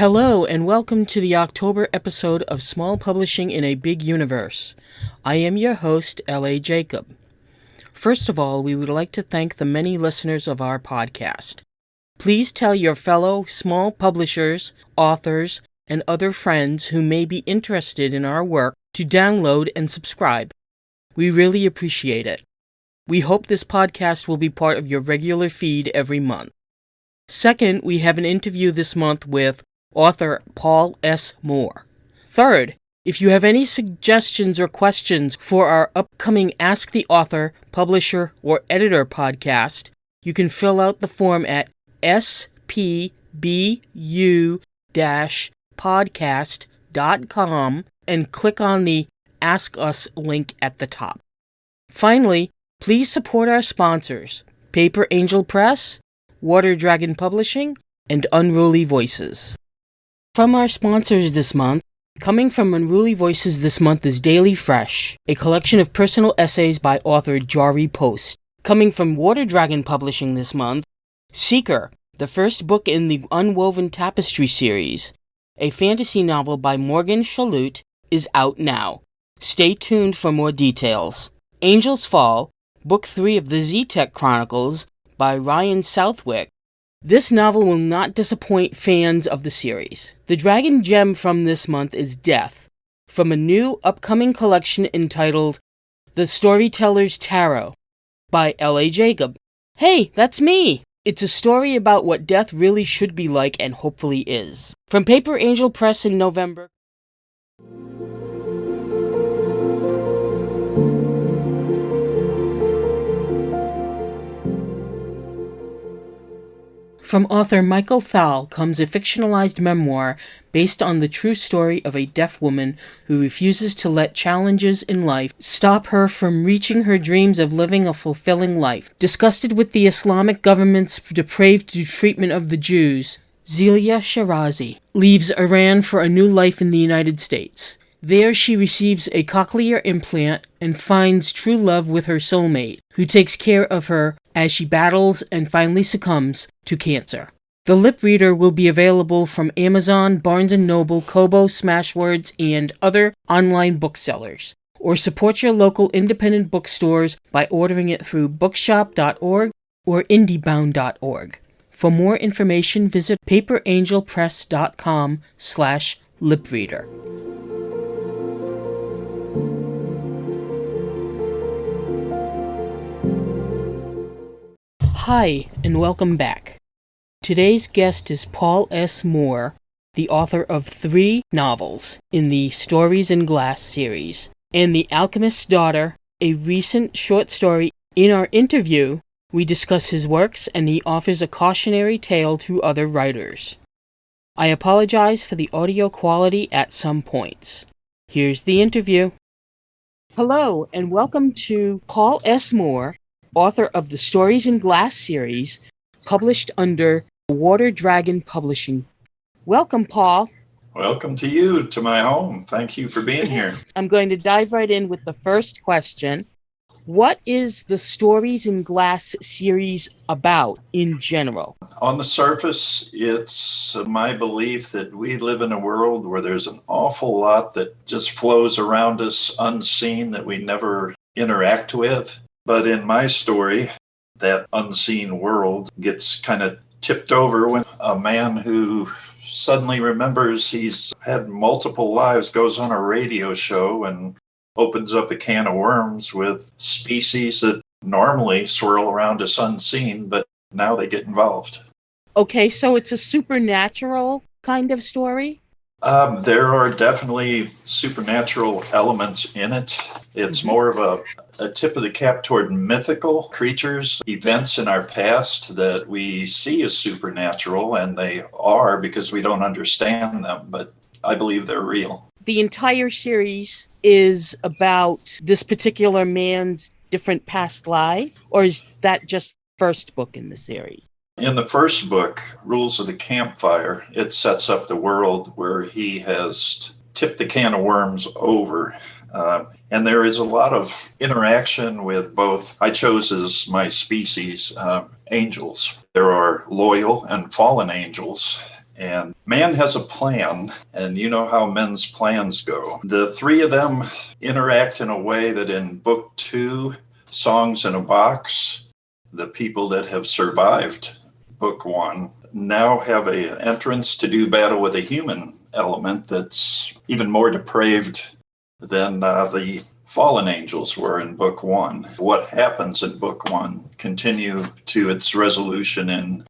Hello, and welcome to the October episode of Small Publishing in a Big Universe. I am your host, L.A. Jacob. First of all, we would like to thank the many listeners of our podcast. Please tell your fellow small publishers, authors, and other friends who may be interested in our work to download and subscribe. We really appreciate it. We hope this podcast will be part of your regular feed every month. Second, we have an interview this month with author Paul S. Moore. Third, if you have any suggestions or questions for our upcoming Ask the Author, Publisher, or Editor podcast, you can fill out the form at spbu-podcast.com and click on the Ask Us link at the top. Finally, please support our sponsors, Paper Angel Press, Water Dragon Publishing, and Unruly Voices. From our sponsors this month, coming from Unruly Voices this month is Daily Fresh, a collection of personal essays by author Jari Post. Coming from Water Dragon Publishing this month, Seeker, the first book in the Unwoven Tapestry series, a fantasy novel by Morgan Chalut, is out now. Stay tuned for more details. Angel's Fall, Book 3 of the Z-Tech Chronicles by Ryan Southwick. This novel will not disappoint fans of the series. The dragon gem from this month is Death, from a new upcoming collection entitled The Storyteller's Tarot by L.A. Jacob. Hey, that's me! It's a story about what death really should be like and hopefully is. From Paper Angel Press in November. From author Michael Thal comes a fictionalized memoir based on the true story of a deaf woman who refuses to let challenges in life stop her from reaching her dreams of living a fulfilling life. Disgusted with the Islamic government's depraved treatment of the Jews, Zelia Shirazi leaves Iran for a new life in the United States. There she receives a cochlear implant and finds true love with her soulmate, who takes care of her as she battles and finally succumbs to cancer. The Lip Reader will be available from Amazon, Barnes & Noble, Kobo, Smashwords, and other online booksellers. Or support your local independent bookstores by ordering it through bookshop.org or indiebound.org. For more information, visit paperangelpress.com/lipreader. Hi, and welcome back. Today's guest is Paul S. Moore, the author of 3 novels in the Stories in Glass series, and The Alchemist Daughter, a recent short story. In our interview, we discuss his works, and he offers a cautionary tale to other writers. I apologize for the audio quality at some points. Here's the interview. Hello, and welcome to Paul S. Moore, author of the Stories in Glass series, published under Water Dragon Publishing. Welcome, Paul. Welcome to you, to my home. Thank you for being here. I'm going to dive right in with the first question. What is the Stories in Glass series about in general? On the surface, it's my belief that we live in a world where there's an awful lot that just flows around us unseen that we never interact with. But in my story, that unseen world gets kind of tipped over when a man who suddenly remembers he's had multiple lives goes on a radio show and opens up a can of worms with species that normally swirl around us unseen, but now they get involved. Okay, so it's a supernatural kind of story? There are definitely supernatural elements in it. It's more of a tip of the cap toward mythical creatures, events in our past that we see as supernatural, and they are because we don't understand them, but I believe they're real. The entire series is about this particular man's different past lives, or is that just the first book in the series? In the first book, Rules of the Campfire, it sets up the world where he has tipped the can of worms over. And there is a lot of interaction with both, I chose as my species, angels. There are loyal and fallen angels. And man has a plan, and you know how men's plans go. The three of them interact in a way that in book 2, Songs in a Box, the people that have survived book 1 now have an entrance to do battle with a human element that's even more depraved than the fallen angels were in book 1. What happens in book 1 continue to its resolution in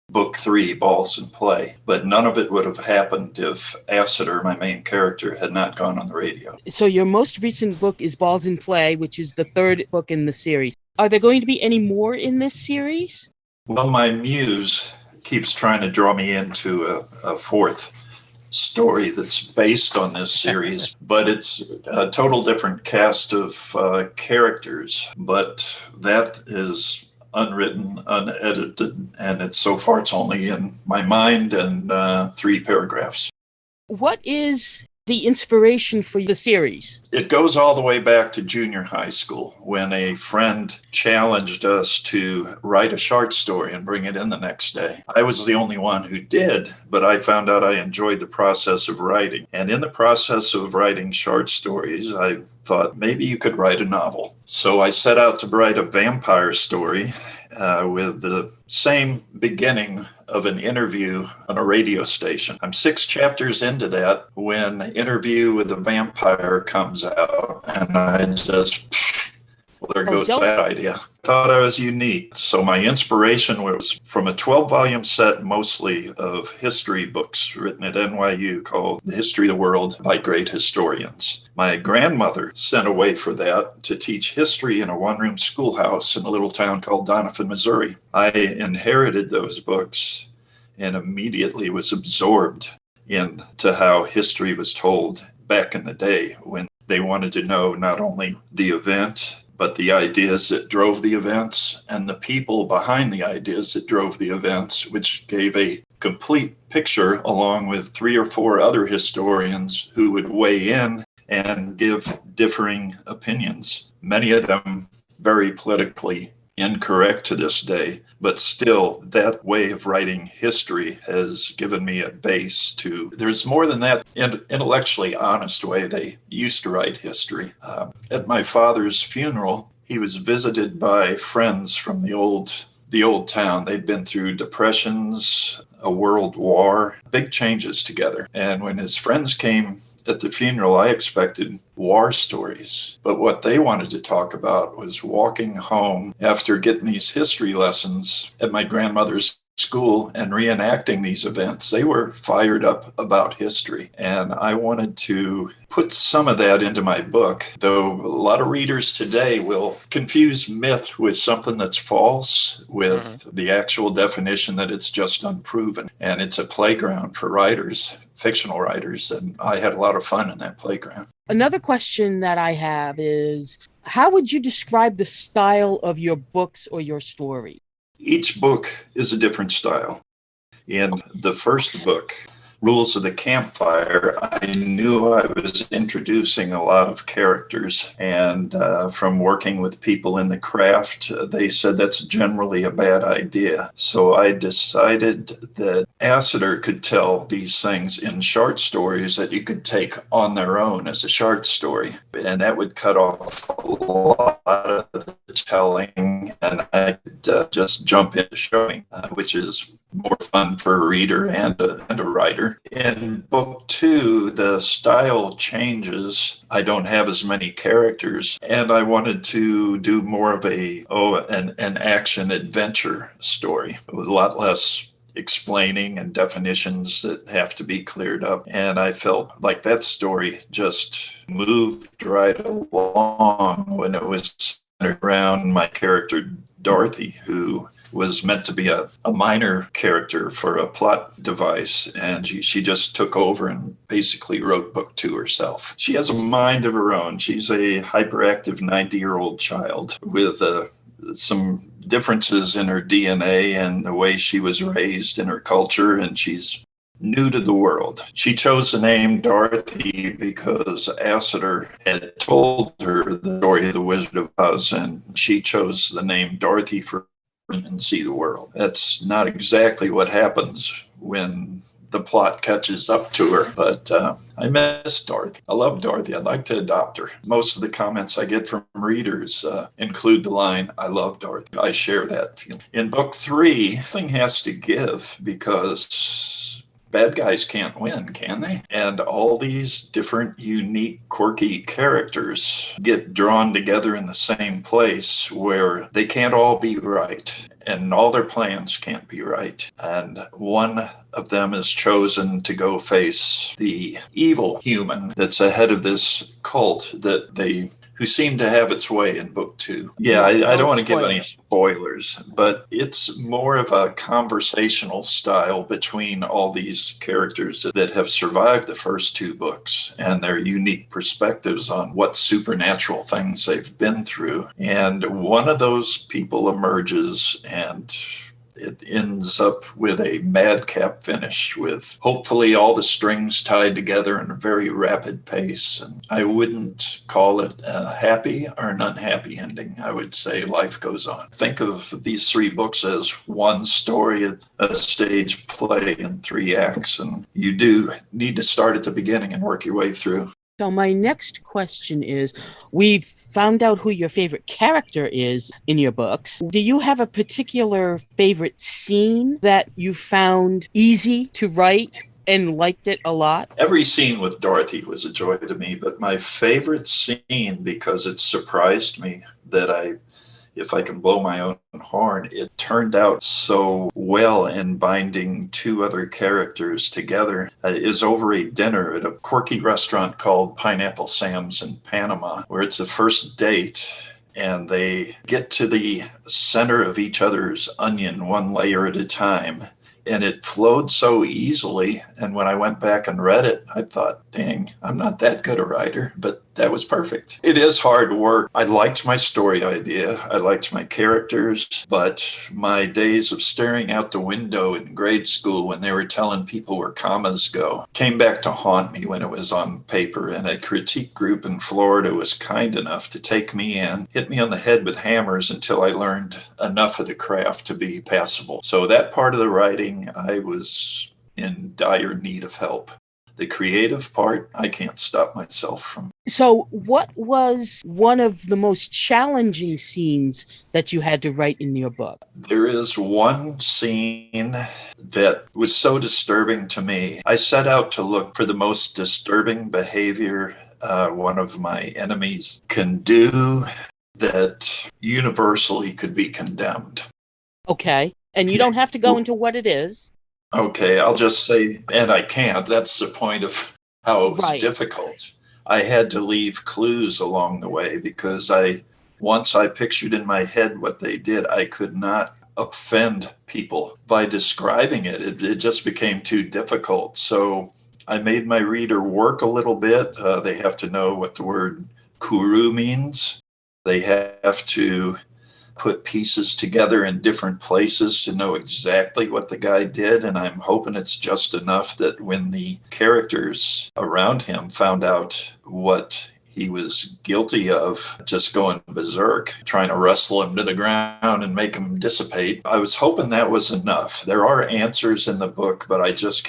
book 3, Balls in Play. But none of it would have happened if Acitor, my main character, had not gone on the radio. So your most recent book is Balls in Play, which is the third book in the series. Are there going to be any more in this series? Well, my muse keeps trying to draw me into a fourth story that's based on this series, but it's a total different cast of characters. But that is unwritten, unedited, and so far it's only in my mind and 3 paragraphs. What is the inspiration for the series? It goes all the way back to junior high school when a friend challenged us to write a short story and bring it in the next day. I was the only one who did, but I found out I enjoyed the process of writing. And in the process of writing short stories, I thought maybe you could write a novel. So I set out to write a vampire story with the same beginning of an interview on a radio station. I'm 6 chapters into that when Interview with the Vampire comes out, and I just, well, there goes that idea. Thought I was unique. So my inspiration was from a 12-volume set, mostly of history books written at NYU called The History of the World by Great Historians. My grandmother sent away for that to teach history in a one-room schoolhouse in a little town called Doniphan, Missouri. I inherited those books and immediately was absorbed into how history was told back in the day when they wanted to know not only the event, but the ideas that drove the events and the people behind the ideas that drove the events, which gave a complete picture along with 3 or 4 other historians who would weigh in and give differing opinions, many of them very politically incorrect to this day. But still, that way of writing history has given me a base to, there's more than that intellectually honest way they used to write history. At my father's funeral, he was visited by friends from the old town. They'd been through depressions, a world war, big changes together. And when his friends came at the funeral, I expected war stories. But what they wanted to talk about was walking home after getting these history lessons at my grandmother's school and reenacting these events. They were fired up about history. And I wanted to put some of that into my book, though a lot of readers today will confuse myth with something that's false, with the actual definition that it's just unproven. And it's a playground for writers, fictional writers, and I had a lot of fun in that playground. Another question that I have is, how would you describe the style of your books or your story? Each book is a different style. In the first book, Rules of the Campfire, I knew I was introducing a lot of characters, and from working with people in the craft, they said that's generally a bad idea. So I decided that Acitor could tell these things in short stories that you could take on their own as a short story, and that would cut off a lot of the telling, and I could just jump into showing, which is more fun for a reader and a writer. In book 2, the style changes. I don't have as many characters, and I wanted to do more of an action adventure story with a lot less explaining and definitions that have to be cleared up. And I felt like that story just moved right along when it was centered around my character Dorothy, who was meant to be a minor character for a plot device, and she just took over and basically wrote book 2 herself. She has a mind of her own. She's a hyperactive 90-year-old child with some differences in her DNA and the way she was raised in her culture, and she's new to the world. She chose the name Dorothy because Acitor had told her the story of the Wizard of Oz, and she chose the name Dorothy for and see the world. That's not exactly what happens when the plot catches up to her. But I miss Dorothy. I love Dorothy. I'd like to adopt her. Most of the comments I get from readers include the line, I love Dorothy. I share that feeling. In book 3, something has to give because bad guys can't win, can they? And all these different, unique, quirky characters get drawn together in the same place where they can't all be right. And all their plans can't be right. And one of them is chosen to go face the evil human that's ahead of this cult who seem to have its way in book 2. Yeah, I don't want to give any spoilers, but it's more of a conversational style between all these characters that have survived the first 2 books and their unique perspectives on what supernatural things they've been through. And one of those people emerges, and it ends up with a madcap finish with hopefully all the strings tied together in a very rapid pace. And I wouldn't call it a happy or an unhappy ending. I would say life goes on. Think of these 3 books as one story, a stage play in 3 acts. And you do need to start at the beginning and work your way through. So my next question is, we've found out who your favorite character is in your books. Do you have a particular favorite scene that you found easy to write and liked it a lot? Every scene with Dorothy was a joy to me, but my favorite scene, because it surprised me that if I can blow my own horn, it turned out so well in binding 2 other characters together, is over a dinner at a quirky restaurant called Pineapple Sam's in Panama, where it's a first date. And they get to the center of each other's onion, one layer at a time. And it flowed so easily. And when I went back and read it, I thought, dang, I'm not that good a writer, but that was perfect. It is hard work. I liked my story idea. I liked my characters, but my days of staring out the window in grade school when they were telling people where commas go came back to haunt me when it was on paper. And a critique group in Florida was kind enough to take me in, hit me on the head with hammers until I learned enough of the craft to be passable. So that part of the writing, I was in dire need of help. The creative part, I can't stop myself from. So what was one of the most challenging scenes that you had to write in your book? There is one scene that was so disturbing to me. I set out to look for the most disturbing behavior one of my enemies can do that universally could be condemned. Okay. And you don't have to go into what it is. Okay, I'll just say, and I can't. That's the point of how it was difficult. I had to leave clues along the way because once I pictured in my head what they did, I could not offend people by describing it. It just became too difficult. So I made my reader work a little bit. They have to know what the word kuru means. They have to put pieces together in different places to know exactly what the guy did. And I'm hoping it's just enough that when the characters around him found out what he was guilty of, just going berserk, trying to wrestle him to the ground and make him dissipate, I was hoping that was enough. There are answers in the book, but I just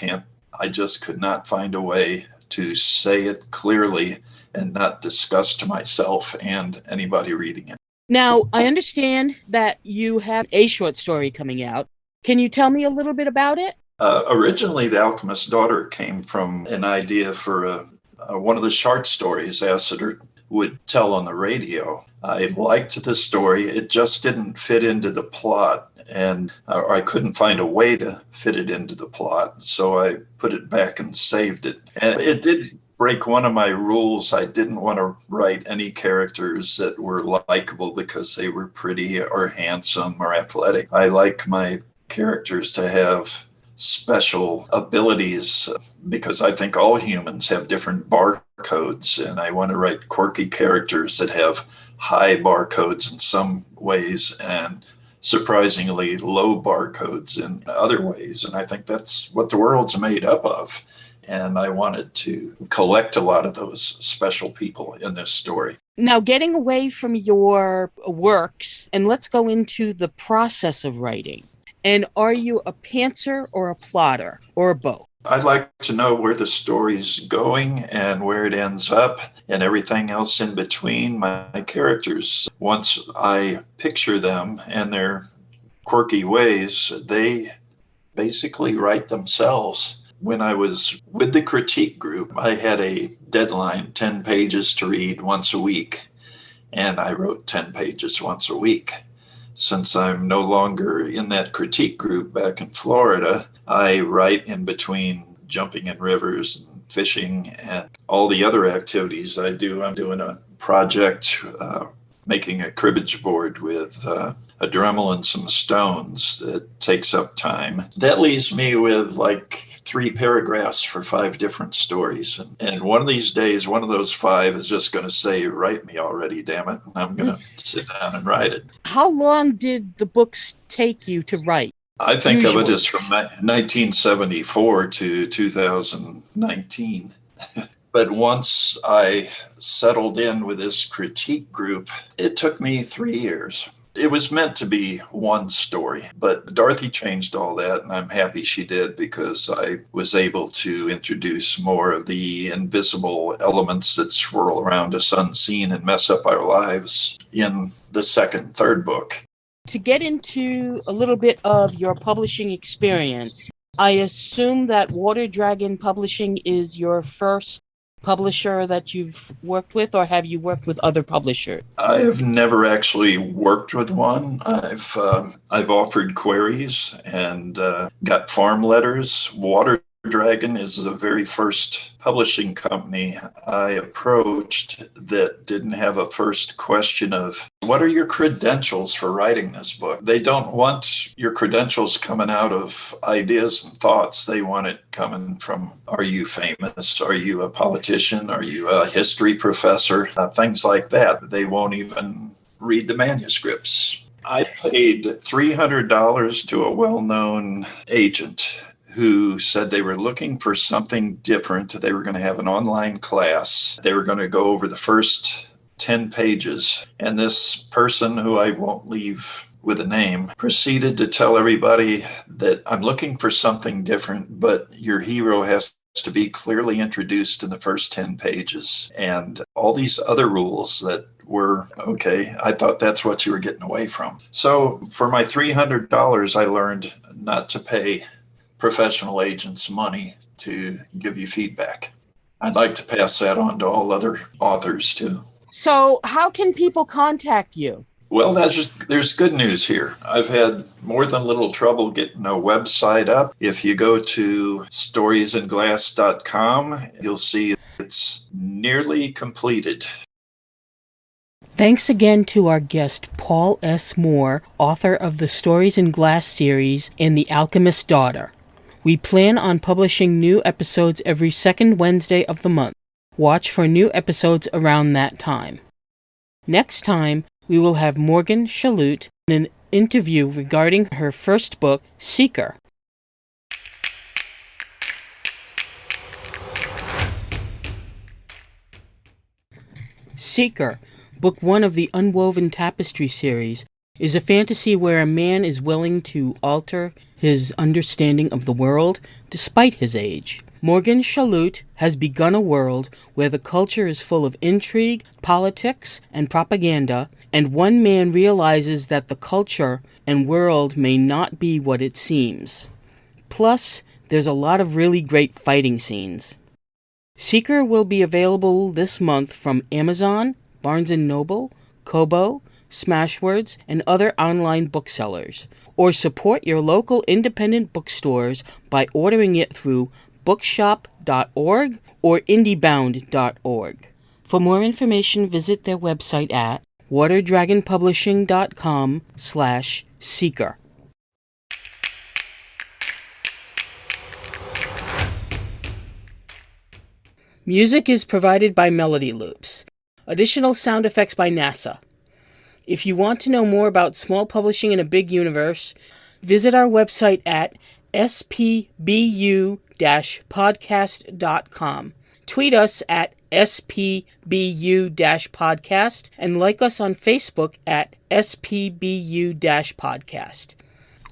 could not find a way to say it clearly and not disgust myself and anybody reading it. Now, I understand that you have a short story coming out. Can you tell me a little bit about it? Originally, The Alchemist Daughter came from an idea for one of the short stories Assiter would tell on the radio. I liked the story. It just didn't fit into the plot, and I couldn't find a way to fit it into the plot, so I put it back and saved it. And it did break one of my rules. I didn't want to write any characters that were likable because they were pretty or handsome or athletic. I like my characters to have special abilities because I think all humans have different barcodes, and I want to write quirky characters that have high barcodes in some ways and surprisingly low barcodes in other ways. And I think that's what the world's made up of. And I wanted to collect a lot of those special people in this story. Now, getting away from your works, and let's go into the process of writing. And are you a pantser or a plotter or both? I'd like to know where the story's going and where it ends up and everything else in between. My characters, once I picture them and their quirky ways, they basically write themselves. When I was with the critique group, I had a deadline, 10 pages to read once a week, and I wrote 10 pages once a week. Since I'm no longer in that critique group back in Florida, I write in between jumping in rivers and fishing and all the other activities I do. I'm doing a project making a cribbage board with a Dremel and some stones that takes up time. That leaves me with like 3 paragraphs for 5 different stories. And one of these days, one of those 5 is just going to say, write me already, damn it. And I'm going to sit down and write it. How long did the books take you to write? I think Usually. of it as from 1974 to 2019. But once I settled in with this critique group, it took me 3 years. It was meant to be one story, but Dorothy changed all that, and I'm happy she did because I was able to introduce more of the invisible elements that swirl around us unseen and mess up our lives in the second, third book. To get into a little bit of your publishing experience, I assume that Water Dragon Publishing is your first publisher that you've worked with, or have you worked with other publishers? I have never actually worked with one. I've offered queries and got farm letters. Water Dragon is the very first publishing company I approached that didn't have a first question of, what are your credentials for writing this book? They don't want your credentials coming out of ideas and thoughts. They want it coming from, are you famous? Are you a politician? Are you a history professor? Things like that. They won't even read the manuscripts. I paid $300 to a well-known agent who said they were looking for something different. They were going to have an online class. They were going to go over the first 10 pages. And this person, who I won't leave with a name, proceeded to tell everybody that I'm looking for something different, but your hero has to be clearly introduced in the first 10 pages. And all these other rules that were, okay, I thought that's what you were getting away from. So for my $300, I learned not to pay professional agents money to give you feedback. I'd like to pass that on to all other authors too. So how can people contact you? Well, there's good news here. I've had more than a little trouble getting a website up. If you go to storiesinglass.com, you'll see it's nearly completed. Thanks again to our guest, Paul S. Moore, author of the Stories in Glass series and The Alchemist Daughter. We plan on publishing new episodes every second Wednesday of the month. Watch for new episodes around that time. Next time, we will have Morgan Chalut in an interview regarding her first book, Seeker. Seeker, Book 1 of the Unwoven Tapestry series, is a fantasy where a man is willing to alter his understanding of the world despite his age. Morgan Chalut has begun a world where the culture is full of intrigue, politics, and propaganda, and one man realizes that the culture and world may not be what it seems. Plus, there's a lot of really great fighting scenes. Seeker will be available this month from Amazon, Barnes & Noble, Kobo, Smashwords, and other online booksellers. Or support your local independent bookstores by ordering it through bookshop.org or indiebound.org. For more information, visit their website at waterdragonpublishing.com/seeker. Music is provided by Melody Loops. Additional sound effects by NASA. If you want to know more about small publishing in a big universe, visit our website at spbu-podcast.com. Tweet us at spbu-podcast and like us on Facebook at spbu-podcast.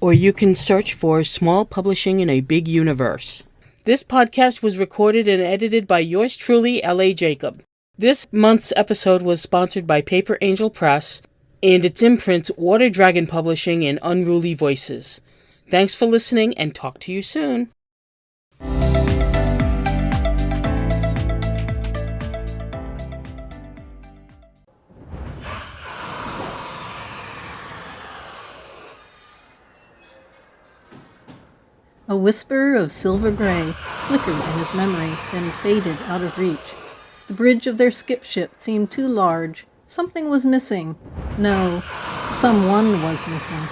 Or you can search for Small Publishing in a Big Universe. This podcast was recorded and edited by yours truly, L.A. Jacob. This month's episode was sponsored by Paper Angel Press and its imprints Water Dragon Publishing and Unruly Voices. Thanks for listening, and talk to you soon. A whisper of silver gray flickered in his memory, then faded out of reach. The bridge of their skipship seemed too large. Something was missing. No, someone was missing.